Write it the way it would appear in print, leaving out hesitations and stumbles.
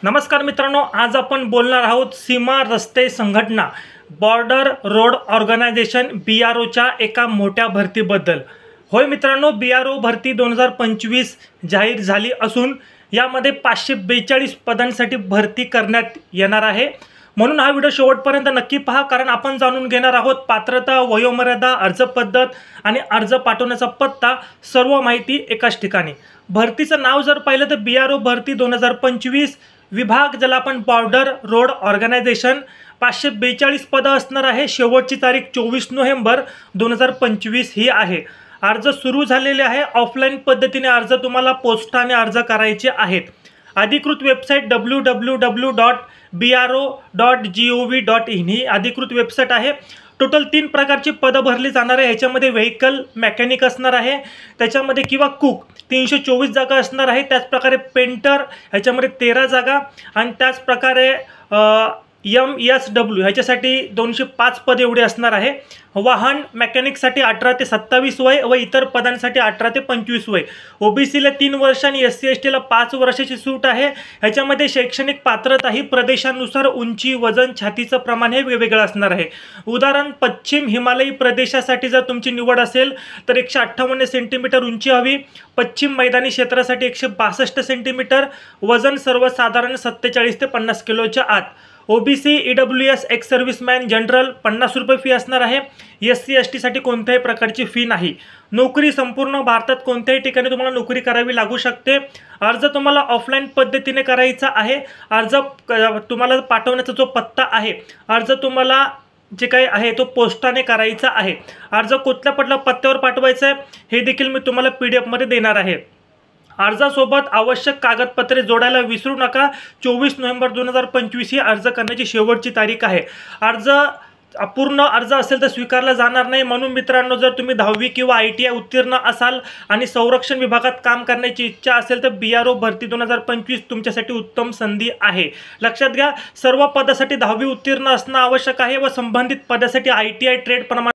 नमस्कार मित्रांनो, आज आपण बोलणार आहोत सीमा रस्ते संघटना बॉर्डर रोड ऑर्गनायझेशन BROच्या एका मोठ्या भरतीबद्दल। होय मित्रांनो, BRO भरती 2025 जाहीर झाली असून यामध्ये 542 पदांसाठी भरती करण्यात येणार आहे। म्हणून हा व्हिडिओ शेवटपर्यंत नक्की पहा, कारण आपण जाणून घेणार आहोत पात्रता, वयोमर्यादा, अर्ज पद्धत आणि अर्ज पाठवण्याचा पत्ता, सर्व माहिती एकाच ठिकाणी। भरतीचं नाव जर पाहिलं तर BRO भरती 2025 विभाग, ज्याला आपण बॉर्डर रोड ऑर्गनायझेशन, 542 पदं असणार आहे। शेवटची तारीख 24 नोव्हेंबर 2025 ही आहे। अर्ज सुरू झालेले आहे। ऑफलाईन पद्धतीने अर्ज तुम्हाला पोस्टाने अर्ज करायचे आहेत। अधिकृत वेबसाईट www.bro.gov.in ही अधिकृत वेबसाईट आहे। टोटल 3 प्रकारची पदं भरली जाणार आहे। ह्याच्यामध्ये व्हेकल मेकॅनिक असणार आहे, त्याच्यामध्ये किंवा कुक 324 जागा असणार आहे। त्याचप्रकारे पेंटर ह्याच्यामध्ये 13 जागा, आणि त्याचप्रकारे MSW ह्याच्यासाठी 205 पद एवढे असणार आहे। वाहन मेकॅनिकसाठी 18 ते 27 वय व इतर पदांसाठी 18 ते 25 वय। OBCला 3 वर्ष आणि SC STला 5 वर्षाची सूट आहे। ह्याच्यामध्ये शैक्षणिक पात्रता ही प्रदेशानुसार उंची, वजन, छातीचं प्रमाण हे वेगवेगळं असणार आहे। उदाहरण, पश्चिम हिमालयी प्रदेशासाठी जर तुमची निवड असेल तर 158 सेंटीमीटर उंची हवी। पश्चिम मैदानी क्षेत्रासाठी 162 सेंटीमीटर, वजन सर्वसाधारण 47 ते 50 किलोच्या आत। OBC EWS ex serviceman general 50 रुपये फी असणार आहे। SC ST साठी कोणत्याही प्रकारची फी नाही। नोकरी संपूर्ण भारतात कोणत्याही ठिकाणी तुम्हाला नोकरी करावी लागू शकते। अर्ज तुम्हाला ऑफलाईन पद्धतीने करायचा आहे। अर्ज तुम्हाला पाठवण्याचा जो पत्ता आहे, अर्ज तुम्हाला जे काही आहे तो पोस्टाने करायचा आहे। अर्ज कुठल्या पत्त्यावर पाठवायचा आहे हे देखील मी तुम्हाला PDF मध्ये देणार आहे। अर्जासोबत आवश्यक कागदपत्रे जोडायला विसरू नका। 24 नोव्हेंबर 2025 ही अर्ज करण्याची शेवटची तारीख आहे। अपूर्ण अर्ज असेल तर स्वीकारला जाणार नाही। म्हणून मित्रांनो, जर तुम्ही 10वी किंवा ITI उत्तीर्ण असाल आणि संरक्षण विभागात काम करण्याची इच्छा असेल तर BRO भरती 2025 तुमच्यासाठी उत्तम संधी आहे। लक्षात घ्या, सर्व पदासाठी 10वी उत्तीर्ण असणं आवश्यक आहे व संबंधित पदासाठी ITI ट्रेड प्रमाण